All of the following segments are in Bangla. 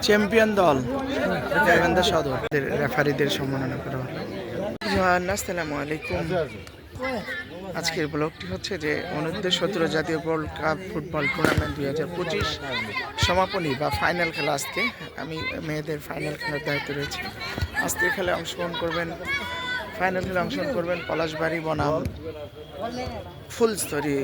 চ্যাম্পিয়ন দল গাইবান্ধা সদর রেফারিদের সম্মাননা করা হলো। আসসালামু আলাইকুম। আজকের ব্লগটি হচ্ছে যে অনূর্ধ্ব-17 জাতীয় ওয়ার্ল্ড কাপ ফুটবল টুর্নামেন্ট 2025 সমাপনী বা ফাইনাল খেলা। আজকে আমি মেয়েদের ফাইনাল খেলার দায়িত্বে রয়েছে। আজকে খেলায় অংশগ্রহণ করবেন, ফাইনাল খেলায় অংশগ্রহণ করবেন পলাশবাড়ি বনাম ফুলছড়ি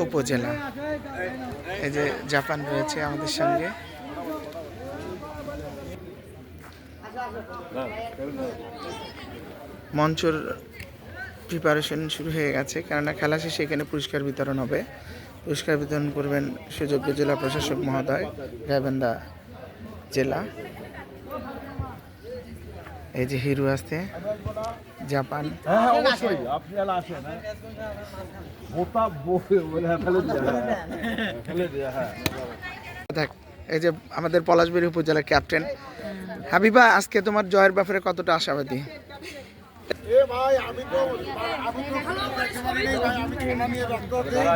উপজেলা। এই যে জাপান রয়েছে আমাদের সঙ্গে। মঞ্চর প্রিপারেশন শুরু হয়ে গেছে, কেননা খেলা শেষে এখানে পুরস্কার বিতরণ হবে। পুরস্কার বিতরণ করবেন সুযোগ্য জেলা প্রশাসক মহোদয়, গাইবান্ধা জেলা। এই যে হিরো আছে জাপান। দেখ, এই যে আমাদের পলাশবাড়ি উপজেলার ক্যাপ্টেন হাবিবা, আজকে তোমার জয়ের ব্যাপারে কতটা আশাবাদী?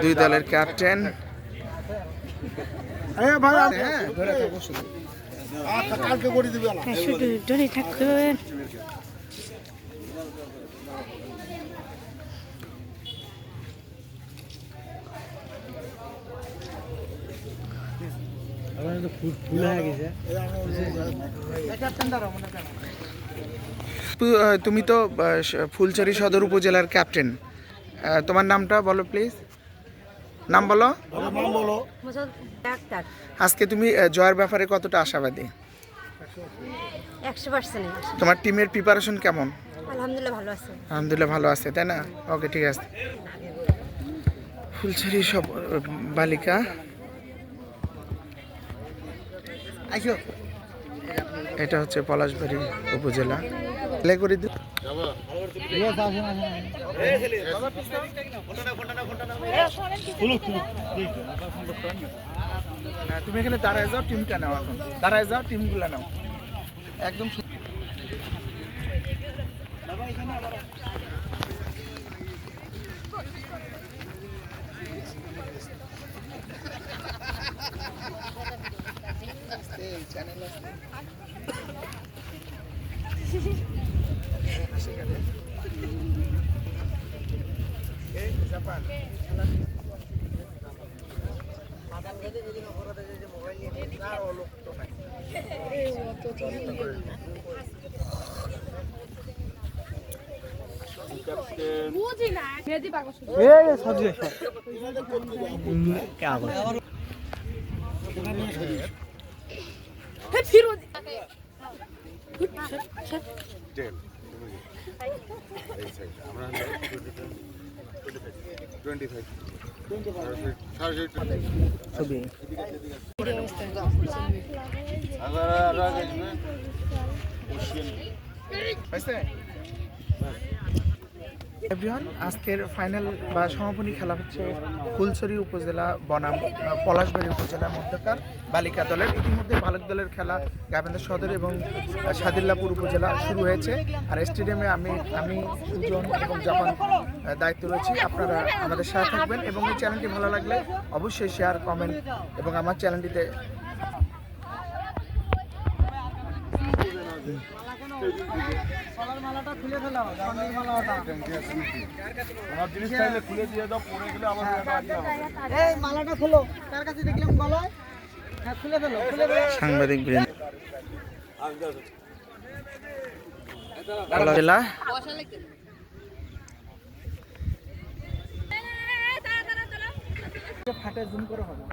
দুই দলের ক্যাপ্টেন। তুমি তো ফুলছড়ি সদর উপজেলার ক্যাপ্টেন, তোমার নামটা বলো প্লিজ। নাম বলো। আজকে তুমি জয়ের ব্যাপারে কতটা আশাবাদী? 100%। তোমার টিমের প্রিপারেশন কেমন? আলহামদুলিল্লাহ ভালো আছে। আলহামদুলিল্লাহ ভালো আছে, তাই না? ওকে, ঠিক আছে। ফুলছড়ি সব বালিকা। এটা হচ্ছে পলাশবাড়ি উপজেলা। করে দিন। তুমি এখানে দাঁড়ায় যাও, টিমটা নাও। এখন দাঁড়ায় যাও, টিমগুলো নাও একদম। আজকের ফাইনাল বা সমাপনী খেলা হচ্ছে ফুলছড়ি উপজেলা বনাম পলাশবাড়ি উপজেলার মধ্যকার বালিকা দলের। ইতিমধ্যে বালক দলের খেলা গাইবান্ধা সদর এবং সাদিল্লাপুর উপজেলা শুরু হয়েছে। আর স্টেডিয়ামে আমি সুজন এবং জাপান দায়িত্ব রয়েছি। আপনারা আমাদের সাথে থাকবেন এবং এই চ্যানেলটি ভালো লাগলে অবশ্যই শেয়ার, কমেন্ট এবং আমার চ্যানেলটিতে মালাটা খুলে ফেলাও, মালাটা খুলে দিয়ে দাও, পরে গেলে আবার এই মালাটা খোলো, কার কাছে দেখলাম গলায়। হ্যাঁ, খুলে ফেলো, খুলে ফেলো। সাংবাদিক বৃন্দ জেলা ফাটে জুম করে হবে।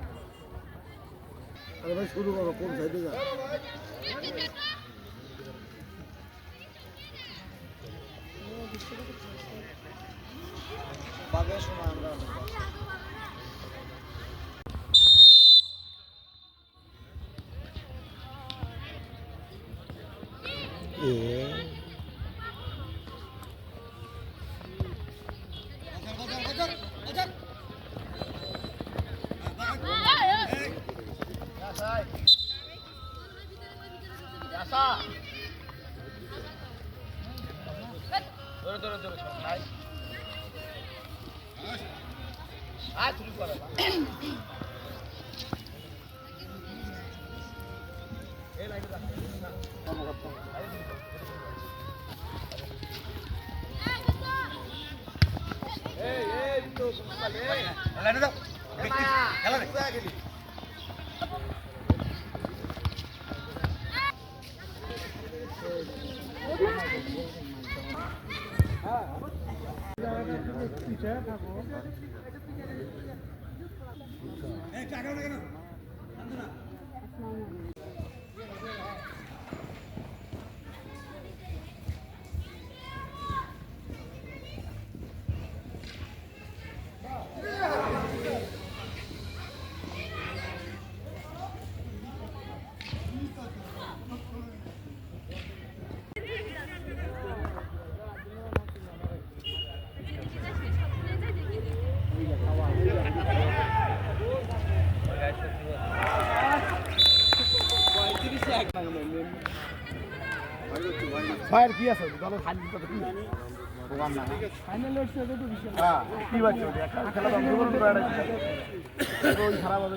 আরে ভাই শুরু করো, কোন সাইডে যা। বাগের সময় আমরা ভাইয়ের কি আছে দলে খালি তো কি প্রোগ্রাম না ফাইনাল হচ্ছে তো বিষয় হ্যাঁ কি বাচ্চা খেলা বন্ধ করে দিল এটা ওই খারাপ হবে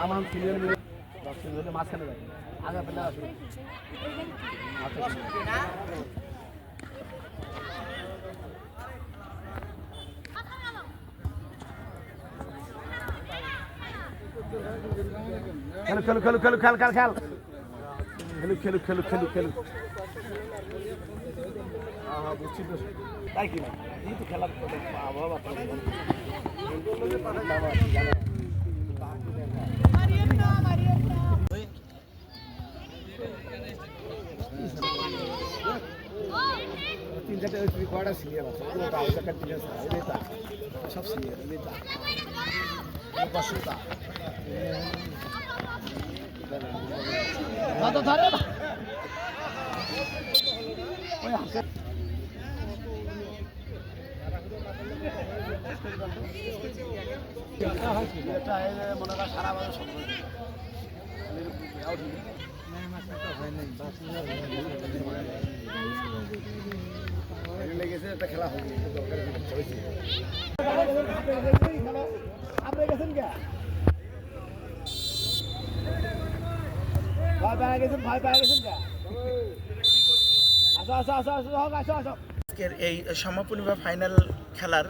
আমার সিনিয়র মিলে 10 মিনিট মাঝখানে যাবে আগে পেলে আসবে খেলো খেলো খেলো খেলো খেল খেল খেল খেলু খেলু খেলু খেলু খেলু হ্যাঁ বুঝছি তো তাই কি না এই তো খেলার আবহাওয়া তিন চারটে কয়টা সিনিয়র আছে সব সিনিয়র ধরে মনে কর সারা বাজার সব লেগেছে একটা খেলা হবে আপনি গেছেন কে ভয় পাওয়া গেছেন ভয় পাওয়া গেছেন কে আসো আসো আসো আসো আসো আসো আজকের এই সমাপনী বা ফাইনাল খেলার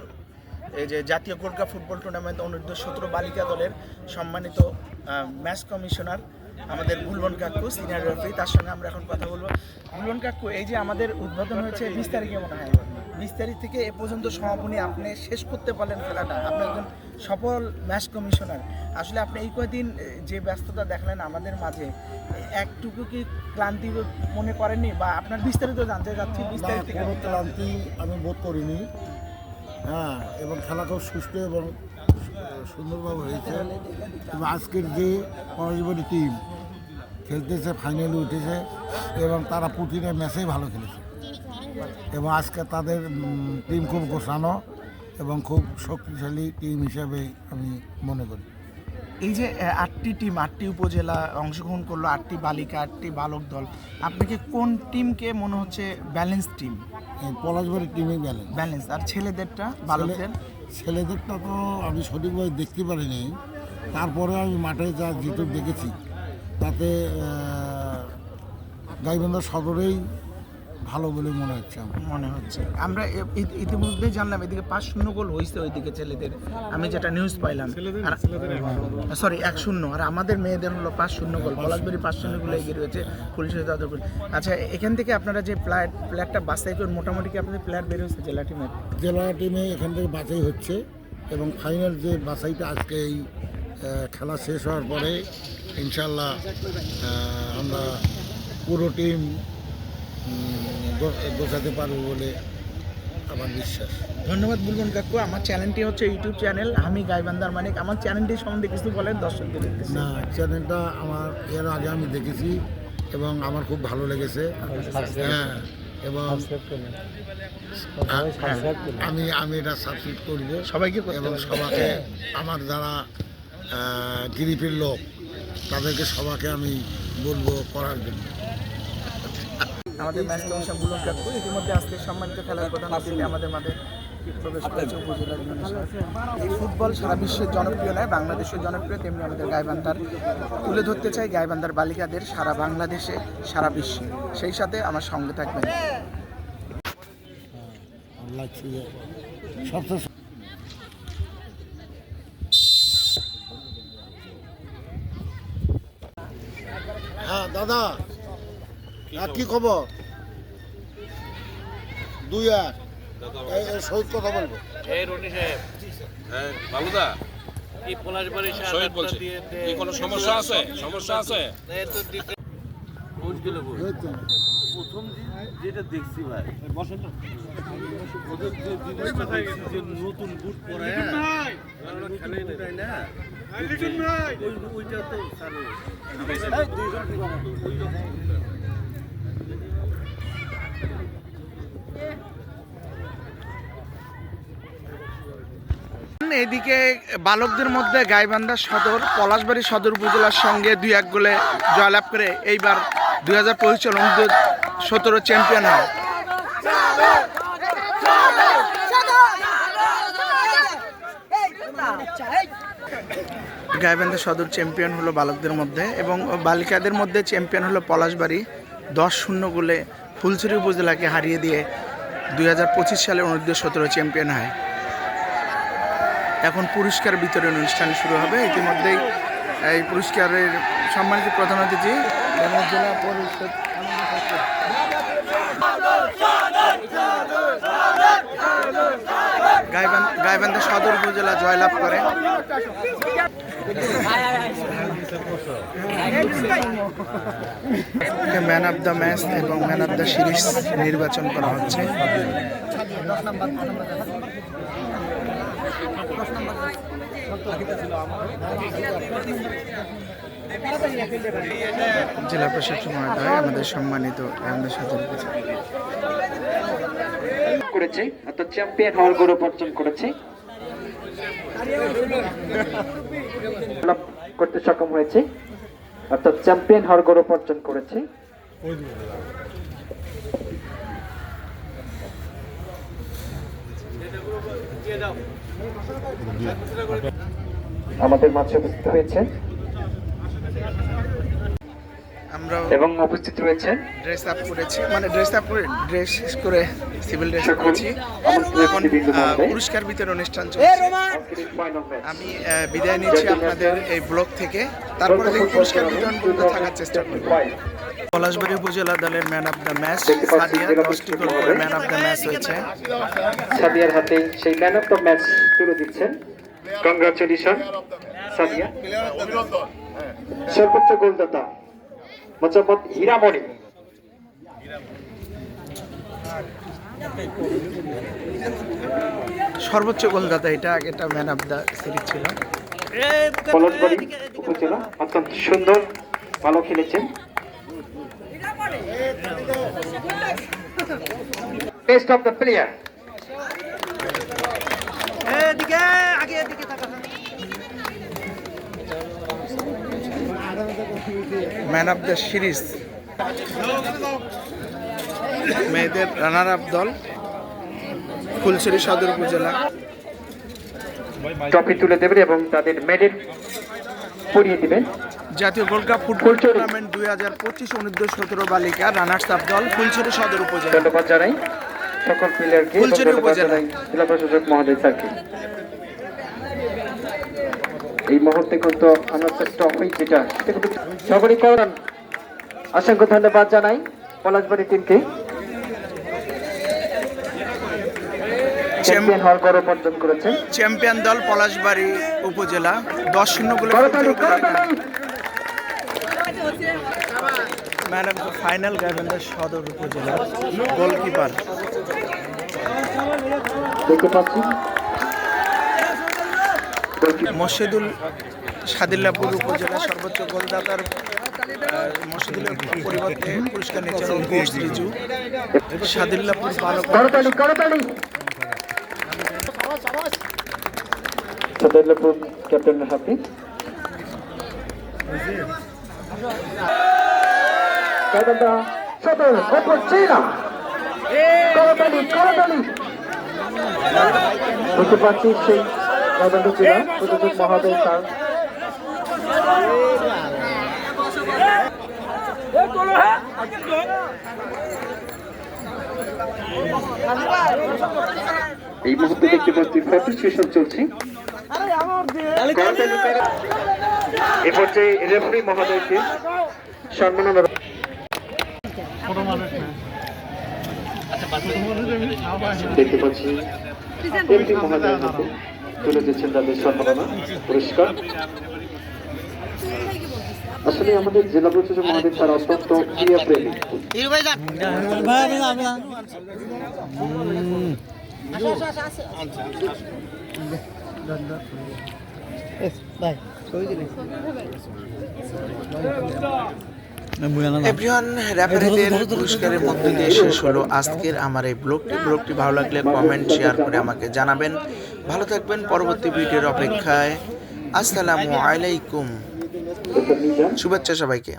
এই যে জাতীয় গোল্ড ফুটবল টুর্নামেন্ট অনূর্ধ্ব 17 বালিকা দলের সম্মানিত ম্যাচ কমিশনার আমাদের বুলবন কাকু সিনিয়র রেফারি, তার সঙ্গে আমরা এখন কথা বলবো। বুলবন কাকু, এই যে আমাদের উদ্বোধন হয়েছে 20 তারিখে মনে হয়, 20 তারিখ থেকে এ পর্যন্ত সমাপনী আপনি শেষ করতে পারলেন খেলাটা, আপনি একজন সফল ম্যাচ কমিশনার। আসলে আপনি এই কয়েকদিন যে ব্যস্ততা দেখলেন আমাদের মাঝে, একটুকু কি ক্লান্তি মনে করেননি? বা আপনার বিস্তারিত জানতে চাচ্ছি। 20 তারিখ থেকে কোনো ক্লান্তি আমি বোধ করিনি, হ্যাঁ, এবং খেলা খুব সুস্থ এবং সুন্দরভাবে হয়েছে। এবং আজকের যে পরাজয়ী টিম খেলতেছে, ফাইনালে উঠেছে এবং তারা প্রতিটা ম্যাচেই ভালো খেলেছে এবং আজকে তাদের টিম খুব গোছানো এবং খুব শক্তিশালী টিম হিসাবে আমি মনে করি। এই যে 8টি টিম, 8টি উপজেলা অংশগ্রহণ করলো, 8টি বালিকা, 8টি বালক দল, আপনাকে কোন টিমকে মনে হচ্ছে ব্যালেন্স টিম? পলাশবাড়ির টিমই ব্যালেন্স। আর ছেলেদেরটা, বালকদের? ছেলেদেরটা তো আমি সঠিকভাবে দেখতে পারিনি, তারপরে আমি মাঠে যা যেটুকু দেখেছি তাতে গাইবান্ধা সদরেই ভালো বলে মনে হচ্ছে। আমরা ইতিমধ্যে জানলাম এদিকে 5-0 গোল হয়েছে ওইদিকে ছেলেদের, আমি যেটা নিউজ পাইলাম, সরি 1-0, আর আমাদের মেয়েদের হলো 5-0 গোল। পলাশবাড়ি 5-0 গোলে এগিয়ে রয়েছে পুলিশের তাদের। আচ্ছা, এখান থেকে আপনারা যে প্লেয়ারটা বাছাই করেন, মোটামুটি কি আপনাদের প্লেয়ার বের হয়েছে জেলা টিমে? এখান থেকে বাছাই হচ্ছে এবং ফাইনাল যে বাছাইটা আজকে এই খেলা শেষ হওয়ার পরে ইনশাল্লাহ আমরা পুরো টিম গোছাতে পারবো বলে আমার বিশ্বাস। ধন্যবাদ বুলবন কাকু। আমার চ্যানেলটি হচ্ছে ইউটিউব চ্যানেল আমি গাইবান্ধার মানিক। আমার চ্যানেলটি সম্বন্ধে কিছু বলেন দর্শকদের। না, চ্যানেলটা আমার এর আগে আমি দেখেছি এবং আমার খুব ভালো লেগেছে, হ্যাঁ, এবং আমি এটা সাবস্ক্রাইব করব সবাইকে, এবং সবাইকে, আমার যারা গিরিপের লোক তাদেরকে সবাইকে আমি বলবো করার জন্য। আমাদের ম্যাচ কমিশন বুলবন কাকু ইতিমধ্যে আজকে সম্মানিত খেলার প্রধান অতিথি আমাদের মাঝে প্রবেশ করেছে উপজেলা ইউনিয়নের। এই ফুটবল সারা বিশ্বের জনপ্রিয় নয়, বাংলাদেশের জনপ্রিয়, তেমনি আমাদের গাইবান্ধার তুলে ধরতে চাই গাইবান্ধার বালিকাদের সারা বাংলাদেশে, সারা বিশ্বে। সেই সাথে আমার সঙ্গে থাকবেন। লাগছে যে সবচেয়ে হ্যাঁ দাদা কি খবর? 2-1 সহিত কথা বলবো। এই রনি সাহেব, হ্যাঁ বালুদা এই পলাশবাড়ির শহীদ বলছি কি কোনো সমস্যা আছে? সমস্যা আছে? বুঝ গেল এই তো। প্রথম দিন যেটা দেখছি ভাই, ওদের যে জিনিসটা দেখছি যে নতুন বুট পরায় খেলে না, ওইটা তো এদিকে বালকদের মধ্যে গাইবান্ধা সদর পলাশবাড়ি সদর উপজেলার সঙ্গে 2-1 গোলে জয়লাভ করে এইবার 2025 অনূর্ধ্ব-17 চ্যাম্পিয়ন হয়। গাইবান্ধা সদর চ্যাম্পিয়ন হলো বালকদের মধ্যে, এবং বালিকাদের মধ্যে চ্যাম্পিয়ন হলো পলাশবাড়ি 10-0 গোলে ফুলছড়ি উপজেলাকে হারিয়ে দিয়ে 2025 সালে অনূর্ধ্ব-17 চ্যাম্পিয়ন হয়। এখন পুরস্কার বিতরণ অনুষ্ঠান শুরু হবে। ইতিমধ্যেই এই পুরস্কারের সম্মানিত প্রধান অতিথি জেলা পরিষদ গাইবান্ধা সদর উপজেলা জয়লাভ করে। ম্যান অফ দ্য ম্যাচ এবং ম্যান অফ দ্য সিরিজ নির্বাচন করা হচ্ছে। জেলা প্রশাসক মহোদয়, আমাদের সম্মানিত গাইবান্ধা সদর করেছে, অর্থাৎ চ্যাম্পিয়ন হওয়ার গৌরব অর্জন করেছে, করতে সক্ষম হয়েছে, অর্থাৎ চ্যাম্পিয়ন হওয়ার গৌরব অর্জন করেছে। আমাদের মাঝে উপস্থিত হয়েছেন আমরা এবং উপস্থিত রয়েছেন ড্রেস আপ করেছি, মানে ড্রেস করে সিভিল ড্রেস করেছি। এখন পুরস্কার বিতরণ অনুষ্ঠান চলছে। আমি বিদায় নিচ্ছি আপনাদের এই ব্লগ থেকে, তারপরে দেখি পুরস্কার বিতরণ করতে থাকার চেষ্টা করব। পলাশবাড়ি উপজেলা দলের man of the match Sadia 10টি গোল করে ম্যান অফ দ্য ম্যাচ হয়েছে। সাদিয়ার হাতে সেই ম্যান অফ দ্য ম্যাচ তুলে দিচ্ছেন। কংগ্রাচুলেশন সাদিয়া। সর্বোচ্চ গোলদাতা মোহাম্মদ হীরামণি। সর্বোচ্চ গোলদাতা এটা ম্যান অফ দ্য সিরিজ ছিল। পলাশবাড়ি উপজেলা অত্যন্ত সুন্দর, ভালো খেলেছেন। Best of the player man of the series মেয়েদের রানার আপ দল ফুলছড়ি সদর উপজেলা। ট্রফি তুলে দেবেন এবং তাদের মেডেল পরিয়ে দিবেন। জাতীয় গোল্ড কাপ ফুটবল টুর্নামেন্ট 2025 অনূর্ধ্ব-17 বালিকা রানার্স আপ দল ফুলছড়ি সদর উপজেলা। ধন্যবাদ জানাই সকল প্লেয়ারকে, ফুলছড়ি উপজেলা জেলা প্রশাসক মহোদয় স্যারকে। এই মুহূর্তে কিন্তু আমরা ট্রফি যেটা সকলেই করেন, অসংখ্য ধন্যবাদ জানাই পলাশবাড়ি টিমকে। চ্যাম্পিয়ন হওয়ার গৌরব অর্জন করেছেন চ্যাম্পিয়ন দল পলাশবাড়ি উপজেলা 10-0 গোলে। Man of the final Gaibandha সদর উপজেলা গোলকিপার দেখতে পাচ্ছি মসজিদুল সাদিল্লাপুর উপজেলা। সর্বোচ্চ গোলদাতার মসজিদুলের পরিবর্তে পুরস্কার নিচ্ছেন ঘোষ রিজু। সাদিল্লাপুর বালক সাদিল্লাপুর ক্যাপ্টেনের হাতে দেখতে পাচ্ছি সেই মদন জেলা প্রযোজক মহোদয় তার এই মুহূর্তে দেখতে পাচ্ছি ফটো সেশন চলছে। এ পর্যায়ে রেফারি মহোদয়কে সম্মাননা দেখতে পাচ্ছি এমপি মহোদয়ের হাতে তুলে দিচ্ছেন তাদের সম্মাননা পুরস্কার। আসলে আমাদের জেলা প্রশাসক মহোদয় তার অত্যন্ত ক্রিয়া প্রেমী। এভরিওয়ান, রেফারিদের পুরস্কারের মধ্যে দিয়ে শেষ হলো আজকের আমার এই ব্লগটি ভালো লাগলে কমেন্ট শেয়ার করে আমাকে জানাবেন। ভালো থাকবেন, পরবর্তী ভিডিওর অপেক্ষায়। আসসালামু আলাইকুম, শুভেচ্ছা সবাইকে।